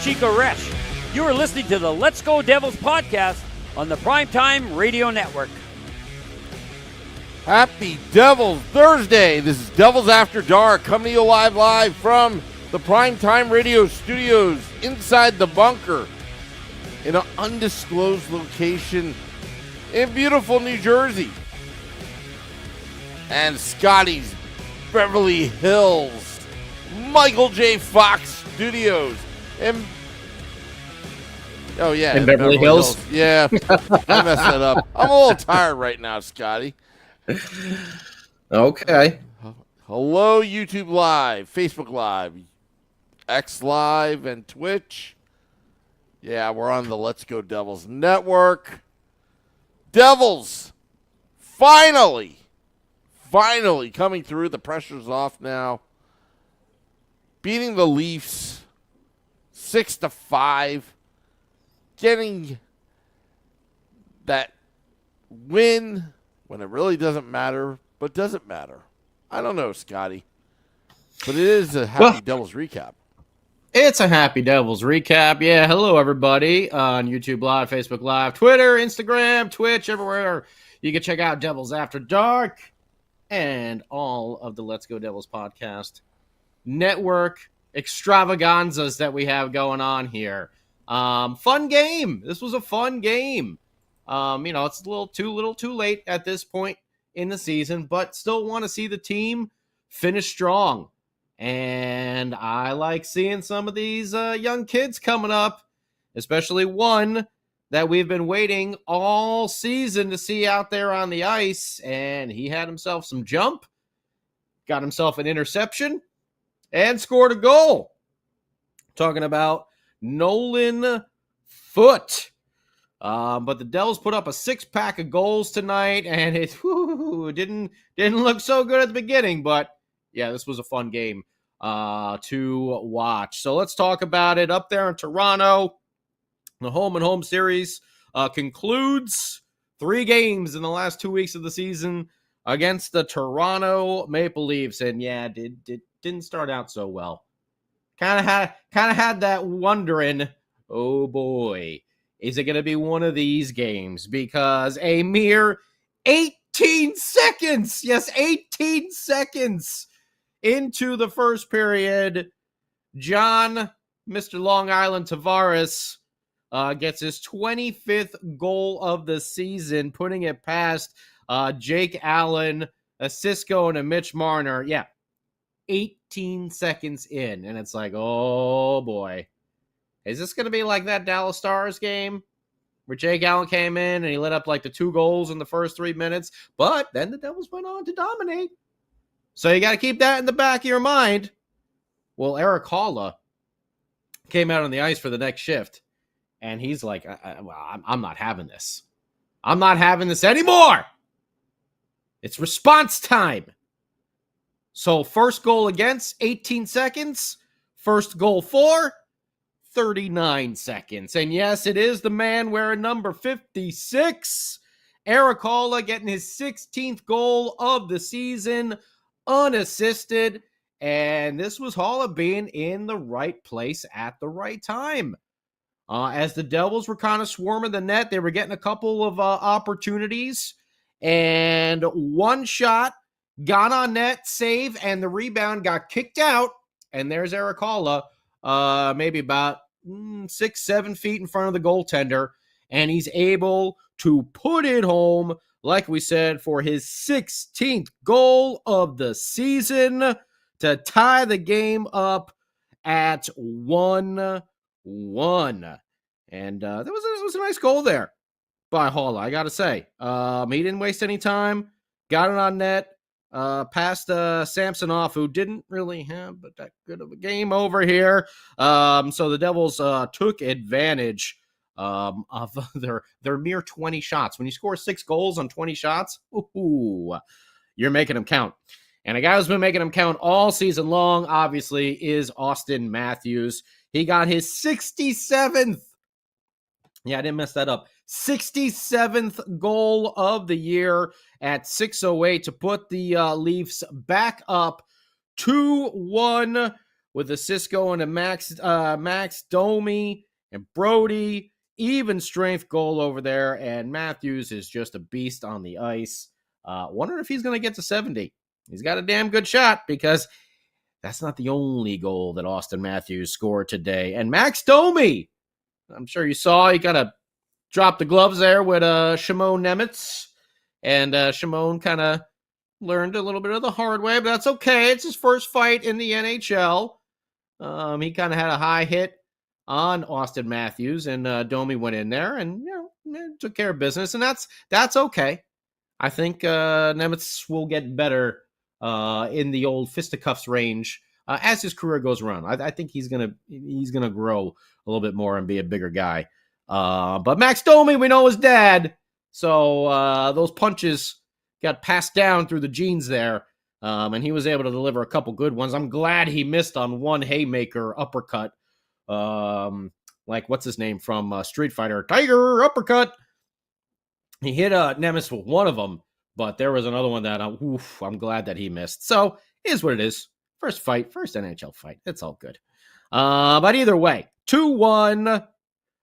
Chico Resch. You are listening to the Let's Go Devils podcast on the Primetime Radio Network. Happy Devils Thursday. This is Devils After Dark, coming to you live from the Primetime Radio studios inside the bunker in an undisclosed location in beautiful New Jersey. And Scotty's Beverly Hills Michael J. Fox Studios. In Beverly Hills. Yeah, I messed that up. I'm a little tired right now, Scotty. Okay. Hello, YouTube Live, Facebook Live, X Live, and Twitch. Yeah, we're on the Let's Go Devils network. Devils, finally coming through. The pressure's off now. Beating the Leafs 6-5. Getting that win when it really doesn't matter, but doesn't matter. I don't know, Scotty. But it is a Happy Devils recap. It's a Happy Devils recap. Yeah, hello, everybody on YouTube Live, Facebook Live, Twitter, Instagram, Twitch, everywhere. You can check out Devils After Dark and all of the Let's Go Devils podcast network extravaganzas that we have going on here. Fun game. This was a fun game. It's a little too late at this point in the season, but still want to see the team finish strong. And I like seeing some of these young kids coming up, especially one that we've been waiting all season to see out there on the ice. And he had himself some jump, got himself an interception, and scored a goal. Talking about Nolan Foote. But the Devils put up a 6-pack of goals tonight, and it didn't look so good at the beginning. But, yeah, this was a fun game to watch. So let's talk about it. Up there in Toronto, the home-and-home series concludes 3 games in the last 2 weeks of the season against the Toronto Maple Leafs. And, yeah, didn't start out so well. Kind of had that wondering, oh, boy. Is it going to be one of these games? Because a mere 18 seconds, yes, 18 seconds into the first period, John, Mr. Long Island Tavares, gets his 25th goal of the season, putting it past Jake Allen, a Cisco, and a Mitch Marner. Yeah, 18 seconds in, and it's like, oh, boy. Is this going to be like that Dallas Stars game where Jake Allen came in and he lit up like the 2 goals in the first 3 minutes, but then the Devils went on to dominate? So you got to keep that in the back of your mind. Well, Eric Halla came out on the ice for the next shift, and he's like, I'm not having this. I'm not having this anymore. It's response time. So first goal against, 18 seconds. First goal for 39 seconds. And yes, it is the man wearing number 56. Eric Halla getting his 16th goal of the season, unassisted. And this was Halla being in the right place at the right time. As the Devils were kind of swarming the net, they were getting a couple of opportunities. And one shot got on net, save, and the rebound got kicked out. And there's Eric Halla, maybe about 6-7 feet in front of the goaltender, and he's able to put it home, like we said, for his 16th goal of the season to tie the game up at 1-1. And it was a nice goal there by Halla, I gotta say. He didn't waste any time, got it on net, past Samsonov, who didn't really have that good of a game over here. So the Devils took advantage of their mere 20 shots. When you score 6 goals on 20 shots, you're making them count. And a guy who's been making them count all season long, obviously, is Austin Matthews. He got his 67th. Yeah, I didn't mess that up. 67th goal of the year at 6:08 to put the Leafs back up 2-1 with assists going to Max Domi and Brody. Even strength goal over there, and Matthews is just a beast on the ice. Wondering if he's going to get to 70. He's got a damn good shot because that's not the only goal that Austin Matthews scored today. And Max Domi, I'm sure you saw, he kind of dropped the gloves there with Shimon Nemitz. And Shimon kind of learned a little bit of the hard way, but that's okay. It's his first fight in the NHL. He kind of had a high hit on Austin Matthews, and Domi went in there and took care of business, and that's okay. I think Nemitz will get better in the old fisticuffs range as his career goes around. I think he's gonna grow a little bit more and be a bigger guy. But Max Domi, we know his dad, so those punches got passed down through the genes there, and he was able to deliver a couple good ones. I'm glad he missed on one haymaker uppercut. Like what's his name from Street Fighter? Tiger uppercut. He hit Nemitz with one of them, but there was another one that I'm glad that he missed. So it is what it is. First NHL fight. It's all good. But either way, 2-1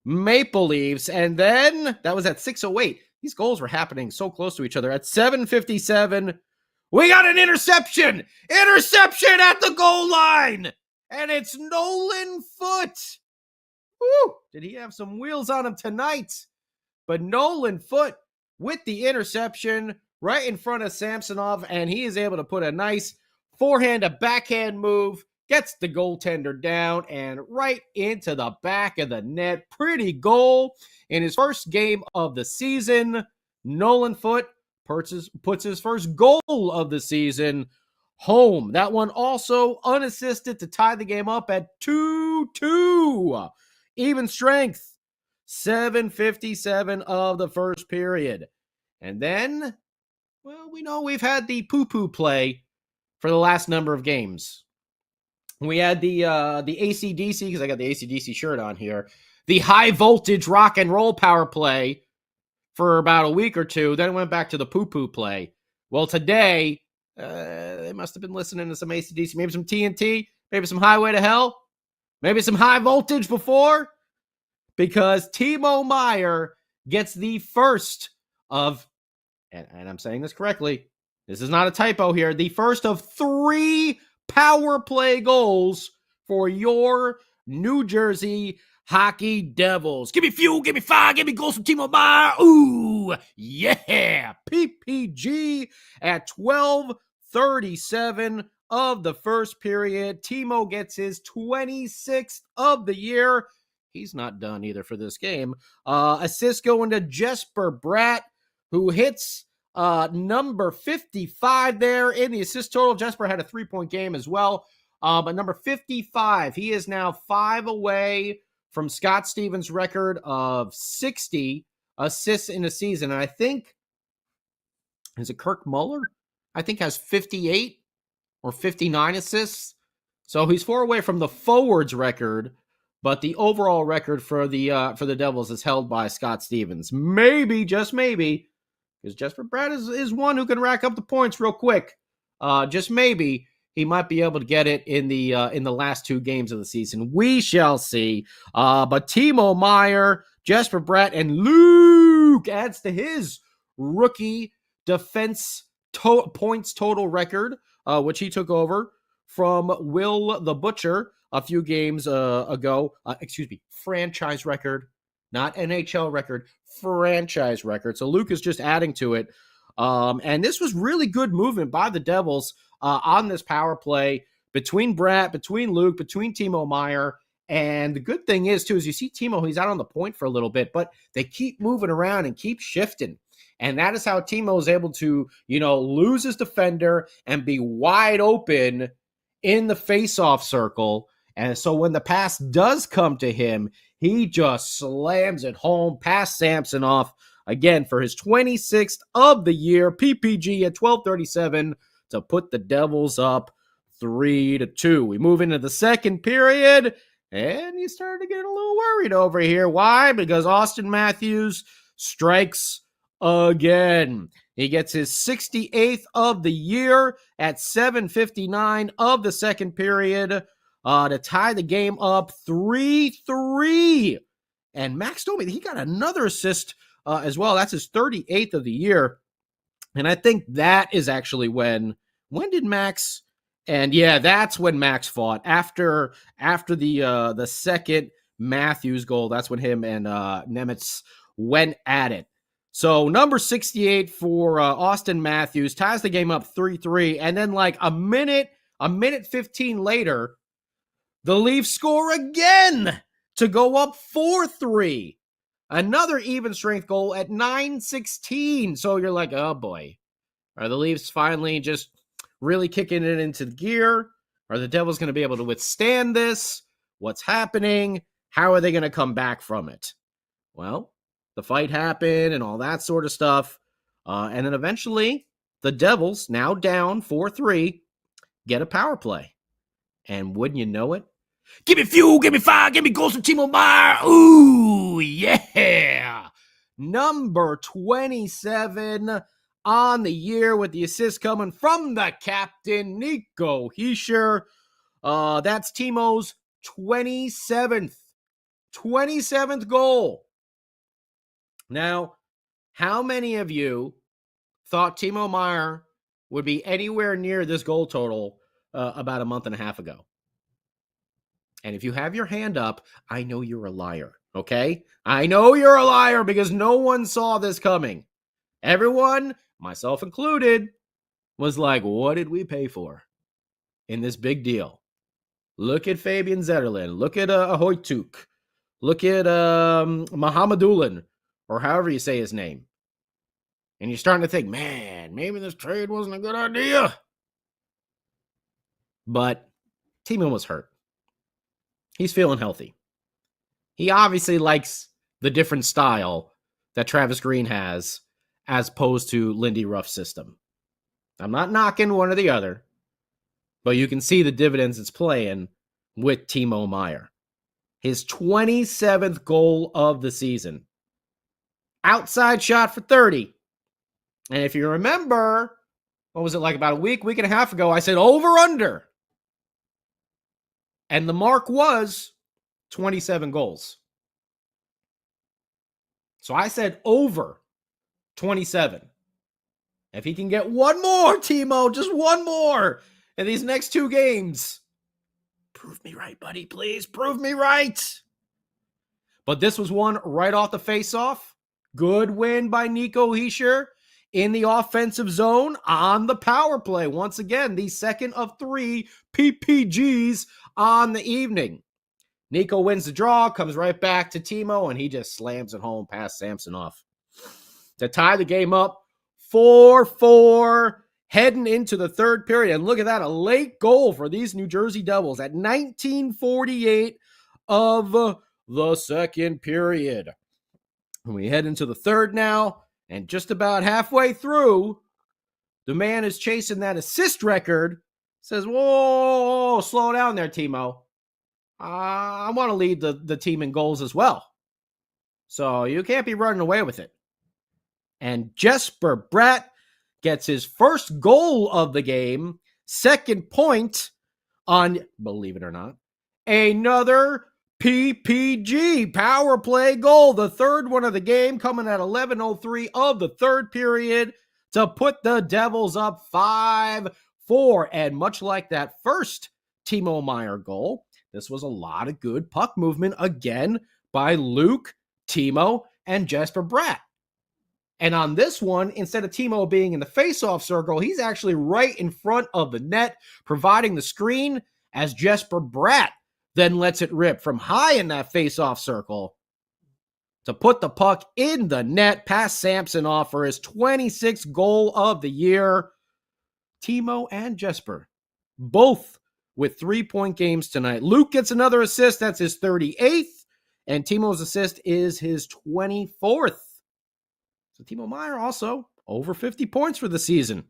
Maple Leafs, and then that was at 6:08. These goals were happening so close to each other. At 7:57, we got an interception! Interception at the goal line! And it's Nolan Foote. Woo! Did he have some wheels on him tonight? But Nolan Foote with the interception right in front of Samsonov, and he is able to put a nice forehand to backhand move, gets the goaltender down and right into the back of the net. Pretty goal in his first game of the season. Nolan Foote puts his first goal of the season home. That one also unassisted to tie the game up at 2-2. Even strength. 7:57 of the first period. And then, well, we know we've had the poo-poo play for the last number of games. We had the AC/DC, because I got the AC/DC shirt on here, the high voltage rock and roll power play for about a week or two. Then it went back to the poo-poo play. Well, today, they must have been listening to some AC/DC, maybe some TNT, maybe some Highway to Hell, maybe some high voltage before, because Timo Meier gets the first of, and I'm saying this correctly, this is not a typo here, the first of 3 power play goals for your New Jersey Hockey Devils. Give me fuel, give me fire, give me goals from Timo Meier. Ooh, yeah. PPG at 12:37 of the first period. Timo gets his 26th of the year. He's not done either for this game. Assist going to Jesper Bratt, who hits number 55 there in the assist total. Jesper had a 3-point game as well. But number 55, he is now 5 away from Scott Stevens' record of 60 assists in a season. And I think, is it Kirk Muller? I think has 58 or 59 assists. So he's 4 away from the forwards record, but the overall record for the Devils is held by Scott Stevens. Maybe, just maybe, because Jesper Bratt is one who can rack up the points real quick. Just maybe he might be able to get it in the last 2 games of the season. We shall see. But Timo Meier, Jesper Bratt, and Luke adds to his rookie defense points total record, which he took over from Will the Butcher a few games ago. Franchise record, not NHL record, franchise record. So Luke is just adding to it. And this was really good movement by the Devils on this power play between Bratt, between Luke, between Timo Meier. And the good thing is, too, is you see Timo, he's out on the point for a little bit, but they keep moving around and keep shifting. And that is how Timo is able to, lose his defender and be wide open in the face-off circle. And so when the pass does come to him, he just slams it home past Samsonov again for his 26th of the year. PPG at 12:37 to put the Devils up 3-2. We move into the second period, and you start to get a little worried over here. Why? Because Austin Matthews strikes again. He gets his 68th of the year at 7:59 of the second period. to tie the game up 3-3. And Max Domi, he got another assist as well. That's his 38th of the year. And I think that is actually when did Max? And yeah, that's when Max fought after the second Matthews goal. That's when him and Nemitz went at it. So number 68 for Austin Matthews ties the game up 3-3. And then like a minute 15 later, the Leafs score again to go up 4-3. Another even strength goal at 9:16. So you're like, oh boy, are the Leafs finally just really kicking it into gear? Are the Devils going to be able to withstand this? What's happening? How are they going to come back from it? Well, the fight happened and all that sort of stuff. And then eventually the Devils, now down 4-3, get a power play. And wouldn't you know it? Give me fuel, give me fire, give me goals from Timo Meier. Ooh, yeah. Number 27 on the year with the assist coming from the captain, Nico Hischier. That's Timo's 27th goal. Now, how many of you thought Timo Meier would be anywhere near this goal total about a month and a half ago? And if you have your hand up, I know you're a liar, okay? I know you're a liar because no one saw this coming. Everyone, myself included, was like, what did we pay for in this big deal? Look at Fabian Zetterlund. Look at Hoytuk. Look at Mohamedulin, or however you say his name. And you're starting to think, man, maybe this trade wasn't a good idea. But Timo was hurt. He's feeling healthy. He obviously likes the different style that Travis Green has as opposed to Lindy Ruff's system. I'm not knocking one or the other, but you can see the dividends it's playing with Timo Meier. His 27th goal of the season. Outside shot for 30. And if you remember, what was it like about a week and a half ago, I said over under. And the mark was 27 goals. So I said over 27. If he can get one more, Timo, just one more in these next two games, prove me right, buddy, please. Prove me right. But this was one right off the face-off. Good win by Nico Hischier in the offensive zone on the power play. Once again, the second of 3 PPGs on the evening. Nico wins the draw, comes right back to Timo, and he just slams it home past Samsonov to tie the game up 4-4 heading into the third period. And look at that, a late goal for these New Jersey Devils at 19:48 of the second period. We head into the third now, and just about halfway through, the man is chasing that assist record. Says, whoa, slow down there, Timo. I want to lead the team in goals as well. So you can't be running away with it. And Jesper Bratt gets his first goal of the game, second point on, believe it or not, another PPG, power play goal. The third one of the game coming at 11:03 of the third period to put the Devils up 5-4. And much like that first Timo Meier goal, this was a lot of good puck movement again by Luke, Timo, and Jesper Bratt. And on this one, instead of Timo being in the face-off circle, he's actually right in front of the net, providing the screen as Jesper Bratt then lets it rip from high in that face-off circle to put the puck in the net past Samsonov for his 26th goal of the year. Timo and Jesper, both with 3-point games tonight. Luke gets another assist. That's his 38th. And Timo's assist is his 24th. So Timo Meier also over 50 points for the season.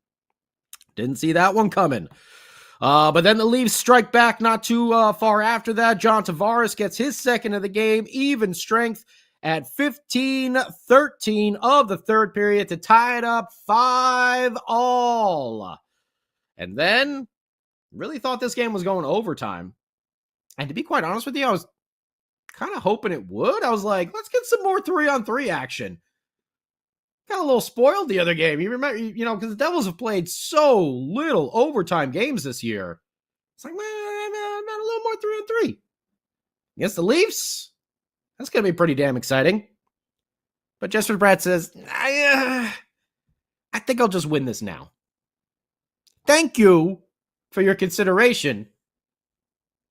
Didn't see that one coming. But then the Leafs strike back not too far after that. John Tavares gets his second of the game. Even strength at 15-13 of the third period to tie it up 5-all. And then really thought this game was going overtime. And to be quite honest with you, I was kind of hoping it would. I was like, let's get some more 3-on-3 action. Got a little spoiled the other game. You remember, because the Devils have played so little overtime games this year. It's like, man, a little more 3-on-3 against the Leafs. That's going to be pretty damn exciting. But Jesper Bratt says, I think I'll just win this now. Thank you for your consideration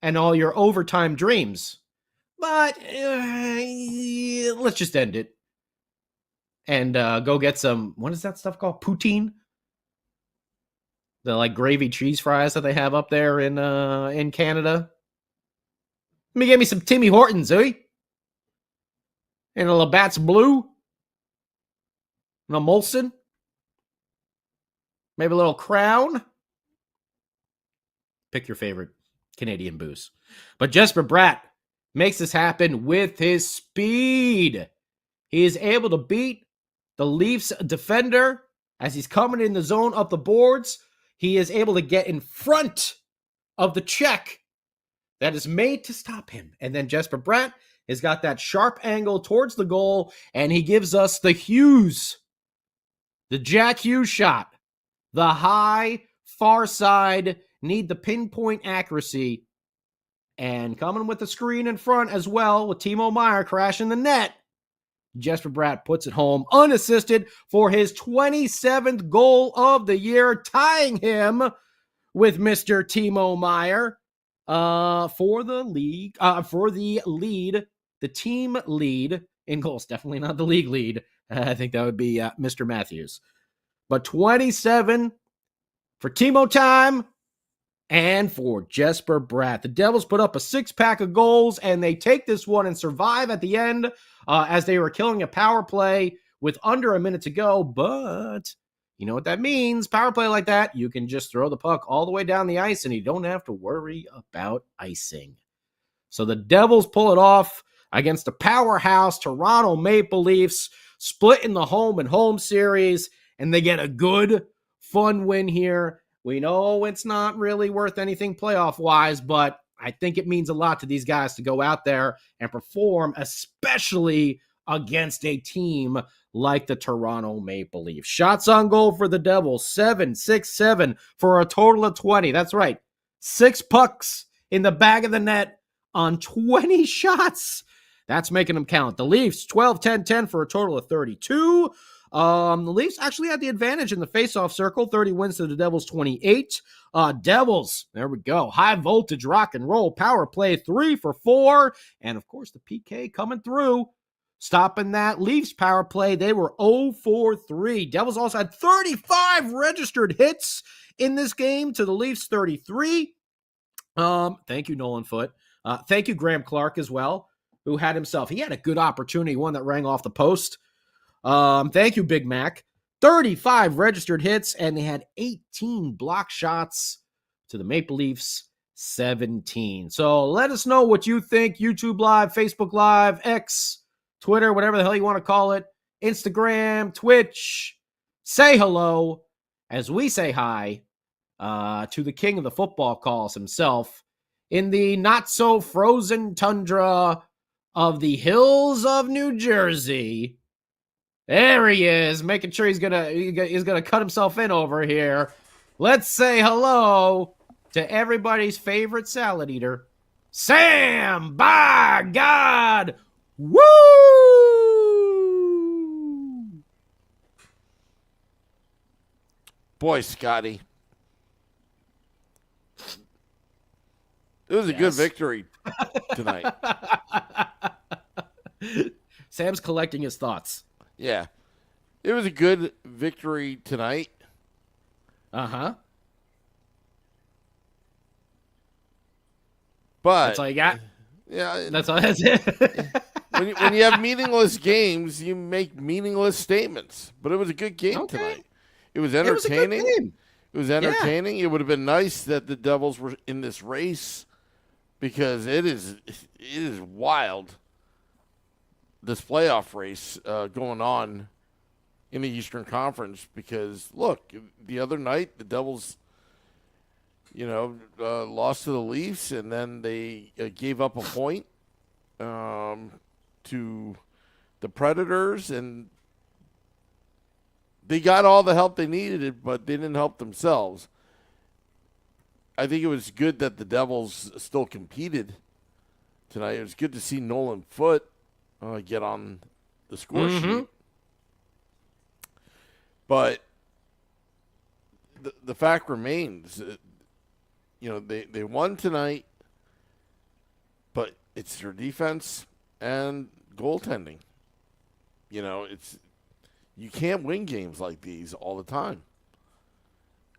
and all your overtime dreams. But let's just end it. And go get some, what is that stuff called? Poutine? The like gravy cheese fries that they have up there in Canada. Let me get me some Timmy Hortons, eh? And a Labatt's Blue. An Molson. Maybe a little Crown. Pick your favorite Canadian booze. But Jesper Bratt makes this happen with his speed. He is able to beat the Leafs defender as he's coming in the zone up the boards. He is able to get in front of the check that is made to stop him. And then Jesper Bratt has got that sharp angle towards the goal, and he gives us the Hughes, the Jack Hughes shot, the high, far side, need the pinpoint accuracy. And coming with the screen in front as well, with Timo Meier crashing the net, Jesper Bratt puts it home unassisted for his 27th goal of the year, tying him with Mr. Timo Meier for the team lead in goals. Definitely not the league lead. I think that would be Mr. Matthews. But 27 for Timo time and for Jesper Bratt. The Devils put up a 6-pack of goals, and they take this one and survive at the end as they were killing a power play with under a minute to go. But you know what that means. Power play like that, you can just throw the puck all the way down the ice, and you don't have to worry about icing. So the Devils pull it off against the powerhouse Toronto Maple Leafs, split in the home and home series, and they get a good, fun win here. We know it's not really worth anything playoff-wise, but I think it means a lot to these guys to go out there and perform, especially against a team like the Toronto Maple Leafs. Shots on goal for the Devils, 7 for a total of 20. That's right, 6 pucks in the back of the net on 20 shots. That's making them count. The Leafs, 10 for a total of 32. The Leafs actually had the advantage in the faceoff circle, 30 wins to the Devils, 28. Devils, there we go. High voltage rock and roll power play, 3 for 4. And of course, the PK coming through, stopping that Leafs power play. They were 0 for 3. Devils also had 35 registered hits in this game to the Leafs 33. Thank you, Nolan Foote. Thank you, Graham Clark, as well, who had a good opportunity, one that rang off the post. Thank you, Big Mac. 35 registered hits, and they had 18 block shots to the Maple Leafs, 17. So let us know what you think. YouTube Live, Facebook Live, X, Twitter, whatever the hell you want to call it, Instagram, Twitch. Say hello as we say hi to the king of the football calls himself in the not-so-frozen tundra of the hills of New Jersey. There he is, making sure he's gonna cut himself in over here. Let's say hello to everybody's favorite salad eater, Sam. By God, woo! Boy, Scotty, it was a good victory tonight. Sam's collecting his thoughts. Yeah. It was a good victory tonight. Uh-huh. But that's all you got? Yeah. That's it. when you have meaningless games, you make meaningless statements. But it was a good game tonight. It was entertaining. It was entertaining. Yeah. It would have been nice that the Devils were in this race because it is wild. This playoff race going on in the Eastern Conference because, look, the other night the Devils lost to the Leafs, and then they gave up a point to the Predators, and they got all the help they needed, but they didn't help themselves. I think it was good that the Devils still competed tonight. It was good to see Nolan Foote get on the score sheet. But the fact remains, they won tonight, but it's their defense and goaltending. You can't win games like these all the time.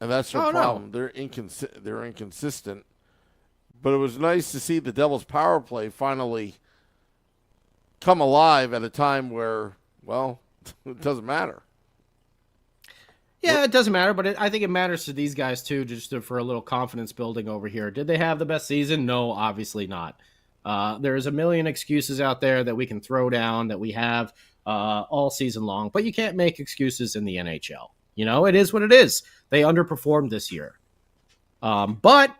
And that's their problem. No. They're inconsistent. But it was nice to see the Devils' power play finally come alive at a time where, well, it doesn't matter. Yeah, it doesn't matter, but I think it matters to these guys, too, just for a little confidence building over here. Did they have the best season? No, obviously not. There's a million excuses out there that we can throw down that we have all season long, but you can't make excuses in the NHL. It is what it is. They underperformed this year. But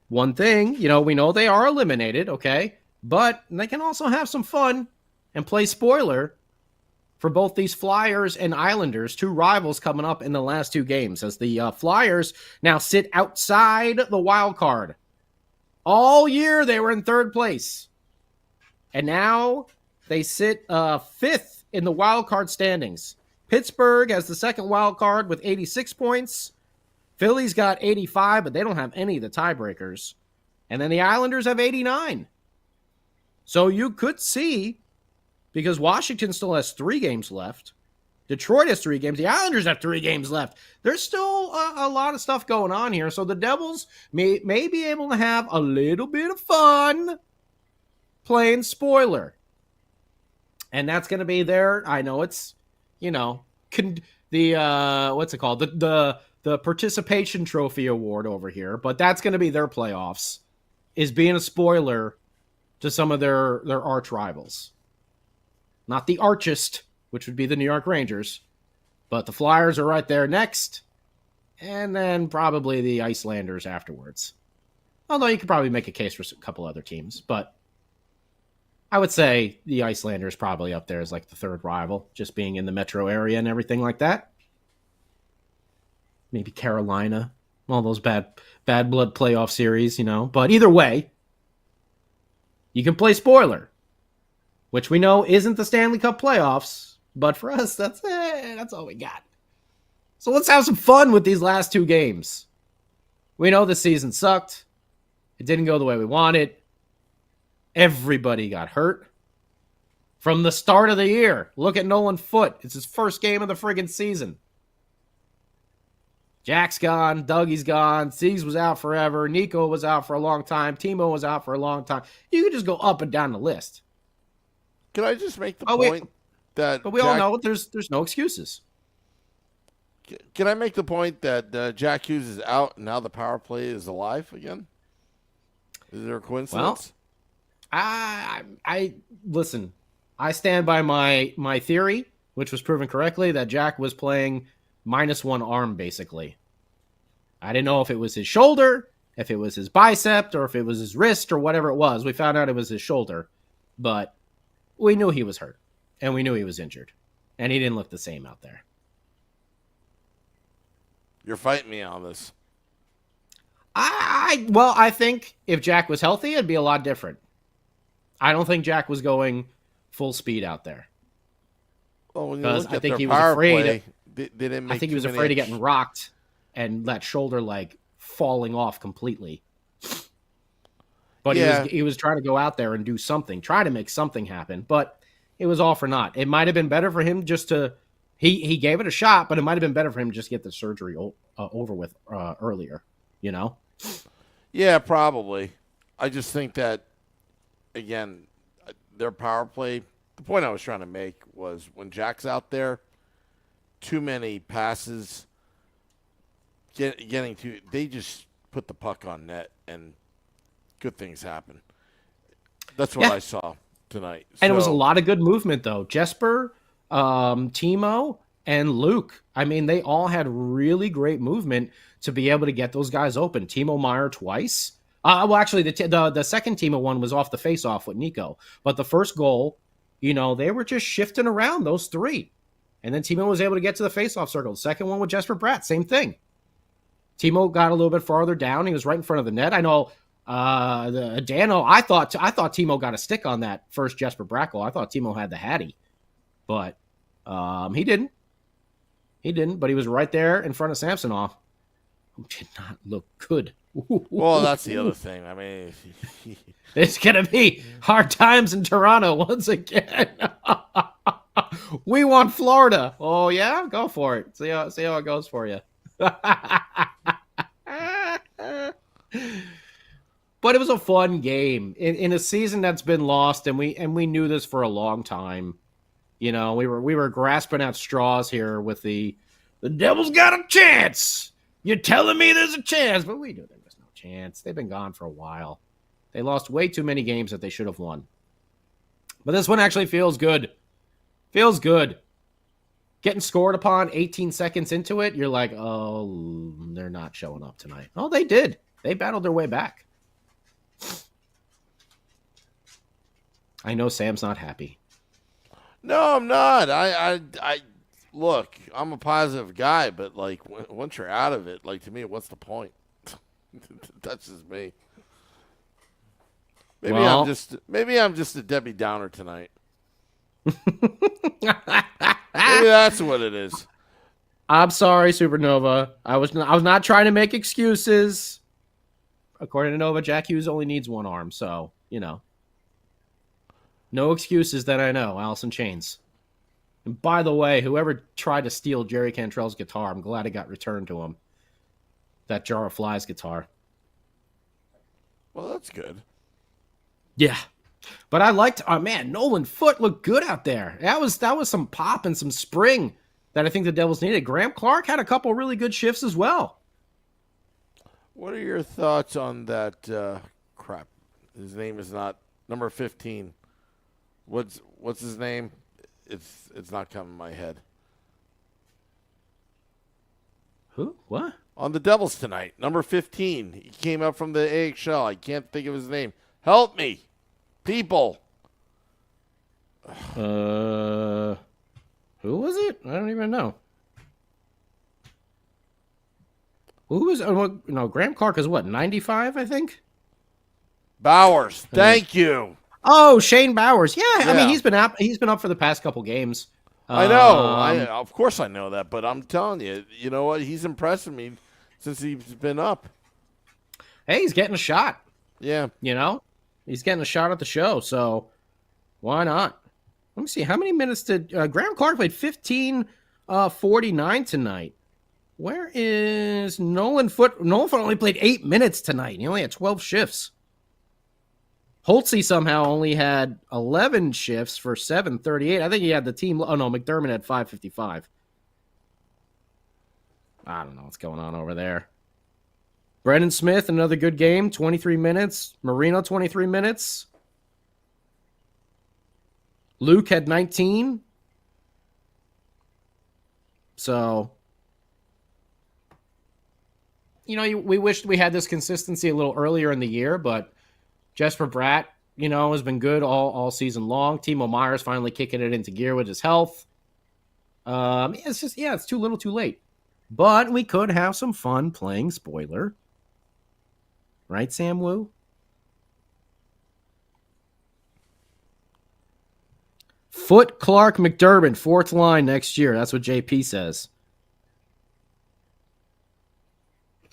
one thing, we know they are eliminated, okay? But they can also have some fun and play spoiler for both these Flyers and Islanders, two rivals coming up in the last two games, as the Flyers now sit outside the wild card. All year they were in third place. And now they sit fifth in the wild card standings. Pittsburgh has the second wild card with 86 points. Philly's got 85, but they don't have any of the tiebreakers. And then the Islanders have 89. So you could see, because Washington still has 3 games left. Detroit has 3 games. The Islanders have 3 games left. There's still a lot of stuff going on here. So the Devils may be able to have a little bit of fun playing spoiler. And that's going to be their, I know it's, what's it called? The participation trophy award over here. But that's going to be their playoffs, is being a spoiler to some of their arch rivals. Not the archest, which would be the New York Rangers, but the Flyers are right there next, and then probably the Icelanders afterwards. Although you could probably make a case for a couple other teams, but I would say the Icelanders probably up there as like the third rival, just being in the metro area and everything like that. Maybe Carolina, all those bad blood playoff series, But either way, you can play spoiler, which we know isn't the Stanley Cup playoffs, but for us, that's all we got. So let's have some fun with these last 2 games. We know the season sucked. It didn't go the way we wanted. Everybody got hurt. From the start of the year, look at Nolan Foote. It's his first game of the friggin' season. Jack's gone. Dougie's gone. Siegs was out forever. Nico was out for a long time. Timo was out for a long time. You could just go up and down the list. Can I just make the point that... But we all know there's no excuses. Can I make the point that Jack Hughes is out and now the power play is alive again? Is there a coincidence? Well, I listen. I stand by my theory, which was proven correctly, that Jack was playing -1 arm, basically. I didn't know if it was his shoulder, if it was his bicep, or if it was his wrist, or whatever it was. We found out it was his shoulder, but we knew he was hurt, and we knew he was injured, and he didn't look the same out there. You're fighting me on this. I think if Jack was healthy, it'd be a lot different. I don't think Jack was going full speed out there. Well, because I think he was afraid. I think he was afraid of getting rocked and that shoulder falling off completely. But he was trying to go out there and do something, try to make something happen. But it was all for naught. It might have been better for him just to. He gave it a shot, but it might have been better for him to just get the surgery over with earlier. Yeah, probably. I just think that, again, their power play, the point I was trying to make was when Jack's out there, too many passes, they just put the puck on net and good things happen. That's what I saw tonight. And it was a lot of good movement, though. Jesper, Timo, and Luke. I mean, they all had really great movement to be able to get those guys open. Timo Meyer twice. Well, actually, the second Timo one was off the face-off with Nico. But the first goal, they were just shifting around those three. And then Timo was able to get to the face-off circle. The second one with Jesper Bratt, same thing. Timo got a little bit farther down. He was right in front of the net. I know Dano, I thought Timo got a stick on that first Jesper Bratt goal. I thought Timo had the Hattie. But he didn't. He didn't, but he was right there in front of Samsonov, who did not look good. Well, that's the other thing. I mean, it's going to be hard times in Toronto once again. We want Florida. Oh, yeah? Go for it. See how it goes for you. But it was a fun game in a season that's been lost, and we knew this for a long time. We were grasping at straws here with the Devils got a chance. You're telling me there's a chance, but we knew there was no chance. They've been gone for a while. They lost way too many games that they should have won. But this one actually feels good. Feels good. Getting scored upon 18 seconds into it, you're like, oh, they're not showing up tonight. Oh, they did. They battled their way back. I know Sam's not happy. no, I'm not. I look. I'm a positive guy, but like once you're out of it, like to me, what's the point? That's just me. Maybe I'm just a Debbie Downer tonight. Maybe that's what it is. I'm sorry, Supernova. I was not trying to make excuses. According to Nova, Jack Hughes only needs one arm, so no excuses that I know. Alice in Chains. And by the way, whoever tried to steal Jerry Cantrell's guitar, I'm glad it got returned to him. That Jar of Flies guitar. Well, that's good. Yeah. But I liked, Nolan Foote looked good out there. That was some pop and some spring that I think the Devils needed. Graham Clark had a couple really good shifts as well. What are your thoughts on that crap? His name is not number 15. What's his name? It's not coming to my head. Who? What? On the Devils tonight, number 15. He came up from the AHL. I can't think of his name. Help me, people. Who was it? I don't even know. Who was? Graham Clark is what? 95, I think. Bowers. Thank you. Oh, Shane Bowers. Yeah, I mean he's been up. He's been up for the past couple games. I know. Of course I know that, but I'm telling you, you know what? He's impressing me since he's been up. Hey, he's getting a shot. Yeah. He's getting a shot at the show, so why not? Let me see. How many minutes did Graham Clark played? 15:49 tonight. Where is Nolan Foote? Nolan Foote only played 8 minutes tonight. He only had 12 shifts. Holtzy somehow only had 11 shifts for 7:38. I think he had the team. Oh, no, McDermott had 5:55. I don't know what's going on over there. Brendan Smith, another good game, 23 minutes. Marino, 23 minutes. Luke had 19. So, we wished we had this consistency a little earlier in the year, but Jesper Bratt, has been good all season long. Timo Meyer's finally kicking it into gear with his health. It's too little too late. But we could have some fun playing spoiler. Right, Sam Woo? Foote, Clark, McDermott, fourth line next year. That's what JP says.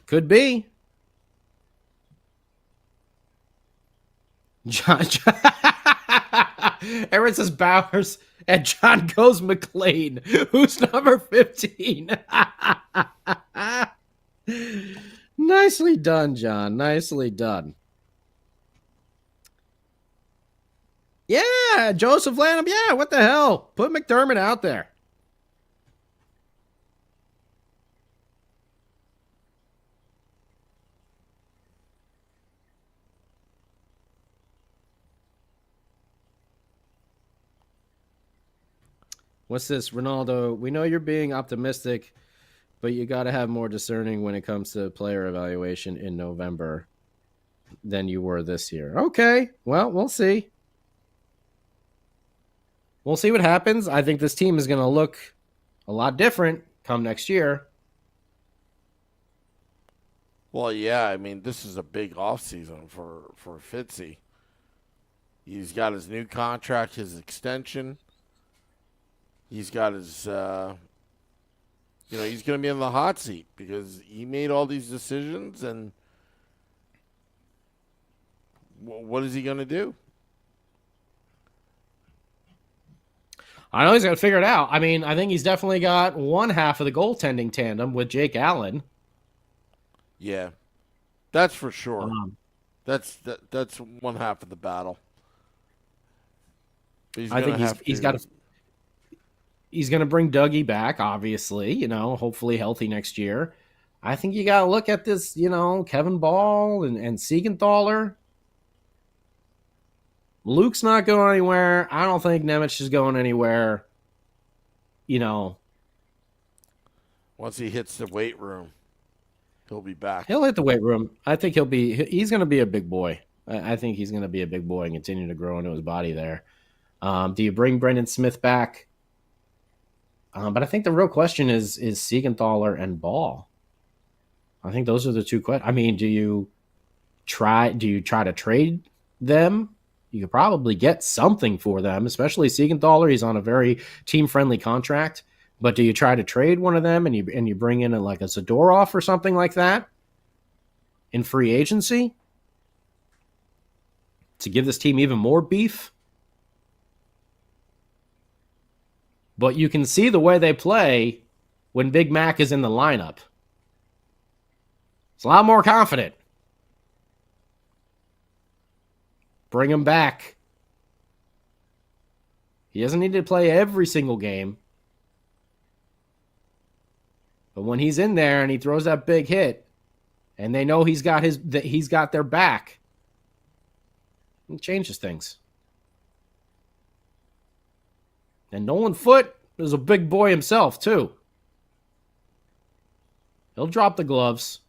Could be. John Aaron says Bowers and John goes McLean. Who's number 15? Nicely done, John. Nicely done. Yeah, Joseph Lanham. Yeah, what the hell? Put McDermott out there. What's this, Ronaldo? We know you're being optimistic, but you got to have more discerning when it comes to player evaluation in November than you were this year. Okay, well, we'll see. We'll see what happens. I think this team is going to look a lot different come next year. Well, yeah, I mean, this is a big offseason for Fitzy. He's got his new contract, his extension. He's got his, he's going to be in the hot seat because he made all these decisions, and what is he going to do? I know he's got to figure it out. I mean, I think he's definitely got one half of the goaltending tandem with Jake Allen. Yeah, that's for sure. That's one half of the battle. I think he's going to bring Dougie back, obviously, hopefully healthy next year. I think you got to look at this, Kevin Ball and Siegenthaler. Luke's not going anywhere. I don't think Nemec is going anywhere. Once he hits the weight room, he'll be back. He'll hit the weight room. I think he's going to be a big boy. I think he's going to be a big boy and continue to grow into his body there. Do you bring Brendan Smith back? But I think the real question is Siegenthaler and Ball. I think those are the two questions. I mean, do you try to trade them? You could probably get something for them, especially Siegenthaler. He's on a very team-friendly contract. But do you try to trade one of them and you bring in a Zadorov or something like that in free agency to give this team even more beef? But you can see the way they play when Big Mac is in the lineup. It's a lot more confident. Bring him back. He doesn't need to play every single game. But when he's in there and he throws that big hit, and they know he's got their back, it changes things. And Nolan Foote is a big boy himself, too. He'll drop the gloves.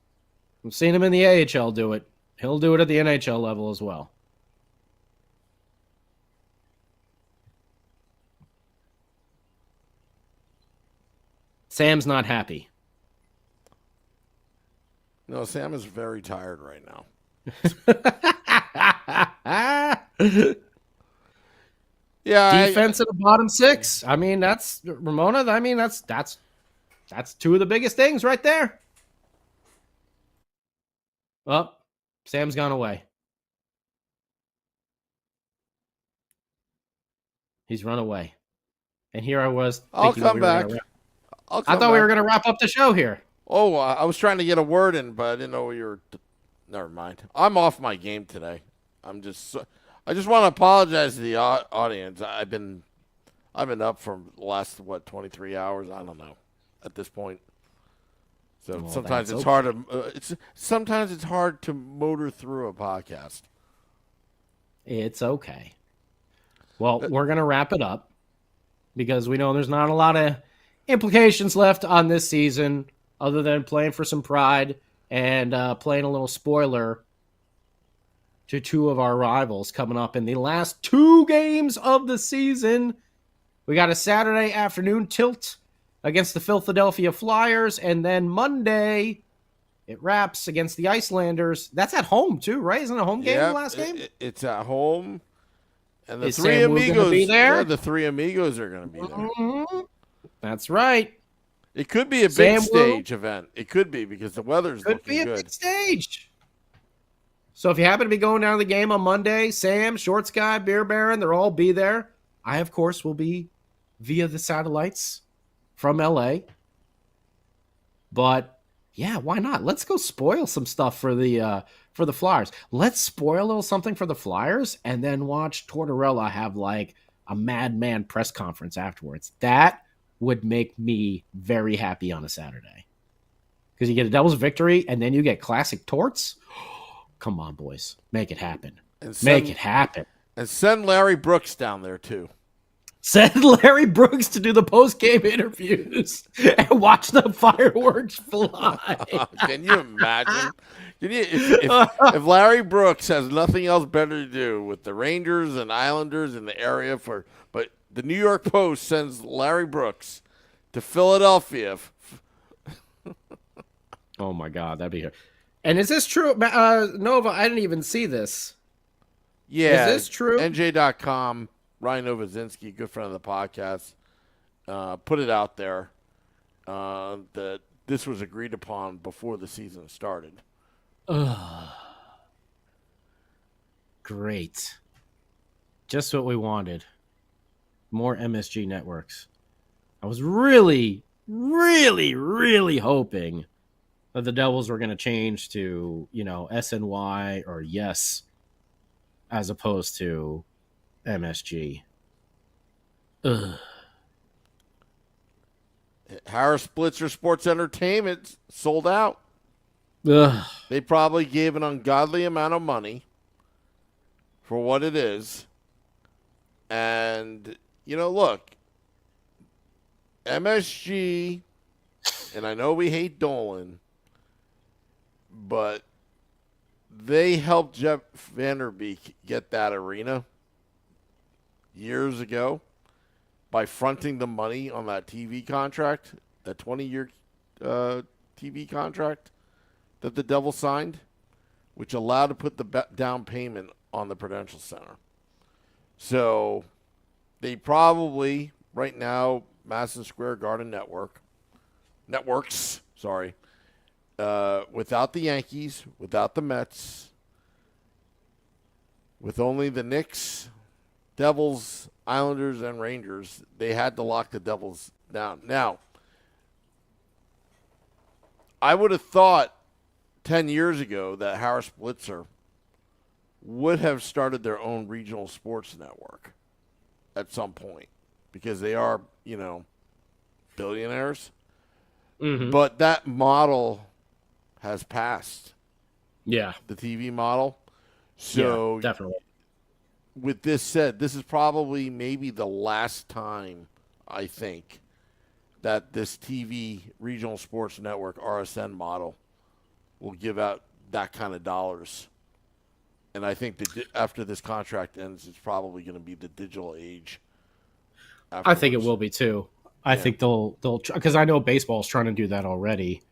I've seen him in the AHL do it. He'll do it at the NHL level as well. Sam's not happy. No, Sam is very tired right now. Yeah, defense at the bottom six. I mean, that's Ramona. I mean, that's two of the biggest things right there. Well, Sam's gone away. He's run away, and here I was. I'll come back. I thought we were going to wrap up the show here. Oh, I was trying to get a word in, but I didn't know you were. Never mind. I'm off my game today. I just want to apologize to the audience. I've been up for the last 23 hours. I don't know at this point. So sometimes it's hard to sometimes it's hard to motor through a podcast. It's okay. Well, we're gonna wrap it up because we know there's not a lot of implications left on this season other than playing for some pride and playing a little spoiler to two of our rivals coming up in the last two games of the season. We got a Saturday afternoon tilt against the Philadelphia Flyers, and then Monday it wraps against the Icelanders. That's at home too, right? Isn't it a home game the last game? It's at home. And the Is three Sam Woo amigos gonna be there? Yeah, the three amigos are going to be there. Mm-hmm. That's right. It could be a big stage event. It could be because the weather's looking good. Could be a big stage. So if you happen to be going down to the game on Monday, Sam, Short Sky, Beer Baron, they'll all be there. I, of course, will be via the satellites from LA. But yeah, why not? Let's go spoil some stuff for the Flyers. Let's spoil a little something for the Flyers and then watch Tortorella have like a madman press conference afterwards. That would make me very happy on a Saturday. Because you get a Devils victory and then you get classic torts. Come on, boys. Make it happen. Make it happen. And send Larry Brooks down there, too. Send Larry Brooks to do the post-game interviews and watch the fireworks fly. Can you imagine? If Larry Brooks has nothing else better to do with the Rangers and Islanders in the area but the New York Post sends Larry Brooks to Philadelphia. Oh my God, that'd be good. And is this true, Nova? I didn't even see this. Yeah, is this true? NJ.com. Ryan Novozinski, good friend of the podcast, put it out there that this was agreed upon before the season started. Great. Just what we wanted. More MSG networks. I was really, really, really hoping that the Devils were going to change to, SNY or Yes as opposed to MSG. Ugh. Harris Blitzer Sports Entertainment sold out. Ugh. They probably gave an ungodly amount of money for what it is. And, look, MSG, and I know we hate Dolan, but they helped Jeff Vanderbeek get that arena years ago by fronting the money on that TV contract, that 20-year TV contract that the Devils signed, which allowed to put the down payment on the Prudential Center. So they probably, right now, Madison Square Garden networks, without the Yankees, without the Mets, with only the Knicks, Devils, Islanders, and Rangers, they had to lock the Devils down. Now, I would have thought 10 years ago that Harris Blitzer would have started their own regional sports network at some point because they are, billionaires. Mm-hmm. But that model has passed. Yeah. The TV model. So yeah, definitely. With this said, this is probably maybe the last time, I think, that this TV regional sports network RSN model will give out that kind of dollars. And I think that after this contract ends, it's probably going to be the digital age. I think it will be too. I think they'll because I know baseball is trying to do that already,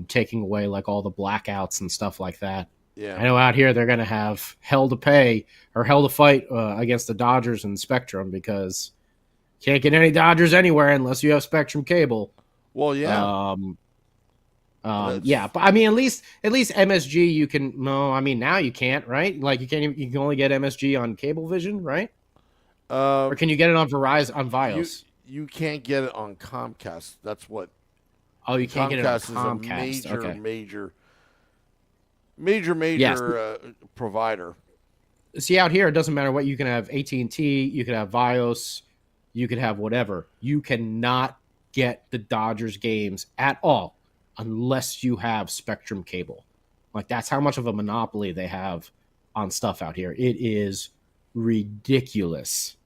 taking away like all the blackouts and stuff like that. Yeah, I know out here they're going to have hell to pay or hell to fight against the Dodgers and Spectrum because you can't get any Dodgers anywhere unless you have Spectrum cable. Well, yeah. Yeah, but I mean, at least MSG you can. No, I mean now you can't, right? Like you can only get MSG on Cablevision, right? Or can you get it on Verizon on Vios? You can't get it on Comcast. That's what. Oh, you can't get it on Comcast. Is a okay. major provider. See, out here it doesn't matter what you can have. AT&T, you can have Vios, you could have whatever. You cannot get the Dodgers games at all unless you have Spectrum cable. Like that's how much of a monopoly they have on stuff out here. It is ridiculous.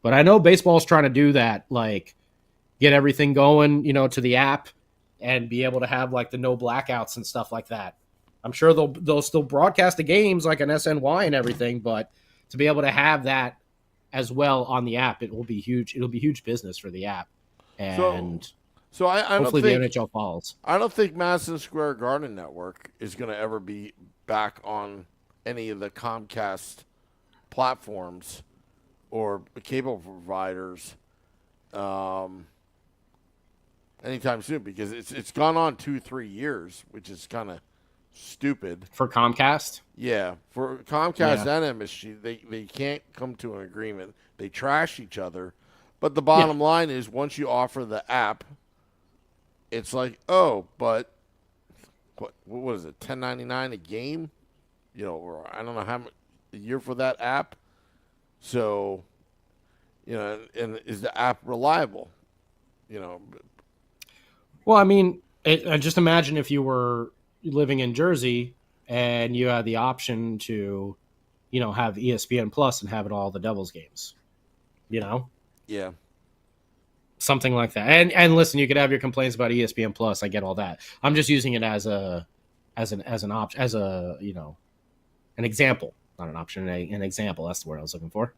But I know baseball's trying to do that, like get everything going, to the app and be able to have like the no blackouts and stuff like that. I'm sure they'll still broadcast the games like an SNY and everything, but to be able to have that as well on the app, it will be huge. It'll be huge business for the app. And so I hopefully don't think the NHL follows. I don't think Madison Square Garden Network is going to ever be back on any of the Comcast platforms or cable providers anytime soon because it's gone on 2-3 years, which is kind of stupid For Comcast? Yeah, for Comcast and MSG, they can't come to an agreement. They trash each other, but the bottom line is once you offer the app, it's like, oh, but what is it, $10.99 a game? Or I don't know how much a year for that app. So, and is the app reliable? Well, I mean, just imagine if you were living in Jersey and you had the option to, have ESPN Plus and have it all the Devils games. Yeah. Something like that. And listen, you could have your complaints about ESPN Plus. I get all that. I'm just using it as an option, as a, an example, not an option, an example. That's the word I was looking for.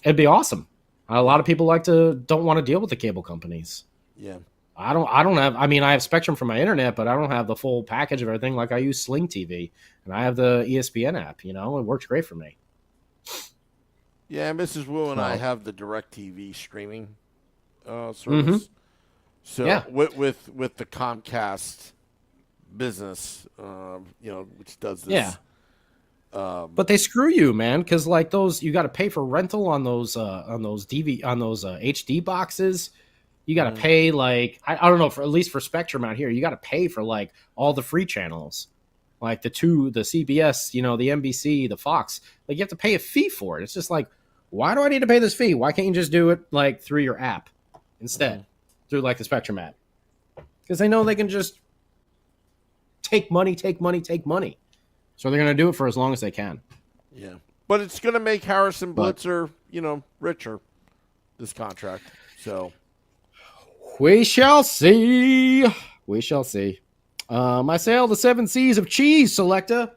It'd be awesome. A lot of people don't want to deal with the cable companies. Yeah. I have Spectrum for my internet, but I don't have the full package of everything. Like I use Sling TV and I have the ESPN app, it works great for me. Yeah, Mrs. Wu and I have the DirecTV streaming service. Mm-hmm. So yeah. with the Comcast business, which does this. Yeah. But they screw you, man, because like those, you got to pay for rental on those HD boxes. You got to pay like I don't know, for at least for Spectrum out here, you got to pay for like all the free channels, like the CBS, the NBC, the Fox. Like you have to pay a fee for it. It's just like, why do I need to pay this fee? Why can't you just do it like through your app instead, through like the Spectrum app? Because they know they can just take money. So they're going to do it for as long as they can. Yeah. But it's going to make Harrison Blitzer, richer, this contract. So we shall see. We shall see. I sail the 7 seas of cheese, Selecta,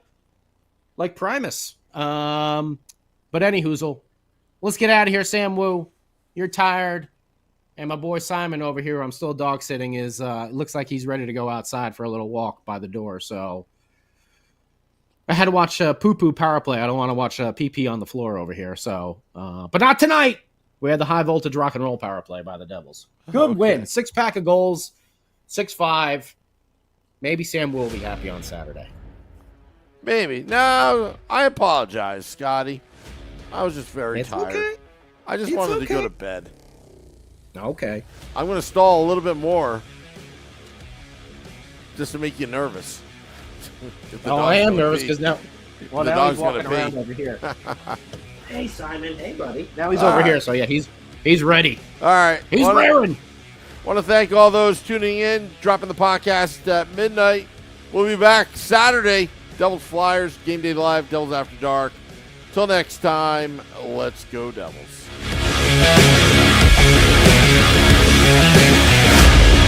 like Primus. But any hoozle, let's get out of here, Sam Woo. You're tired. And my boy Simon over here, I'm still dog sitting, looks like he's ready to go outside for a little walk by the door. So I had to watch poo-poo power play. I don't want to watch pee-pee on the floor over here. So, but not tonight. We had the high voltage rock and roll power play by the Devils. Good win. 6-pack of goals. 6-5. Maybe Sam will be happy on Saturday. Maybe. No, I apologize, Scotty. I was just very tired. Okay. I just wanted to go to bed. Okay. I'm going to stall a little bit more just to make you nervous. I am nervous because now he's walking around over here. Hey, Simon. Hey, buddy. Now he's over here, so yeah, he's ready. All right. He's raring. Want to thank all those tuning in, dropping the podcast at midnight. We'll be back Saturday. Devils Flyers, Game Day Live, Devils After Dark. Till next time, let's go Devils.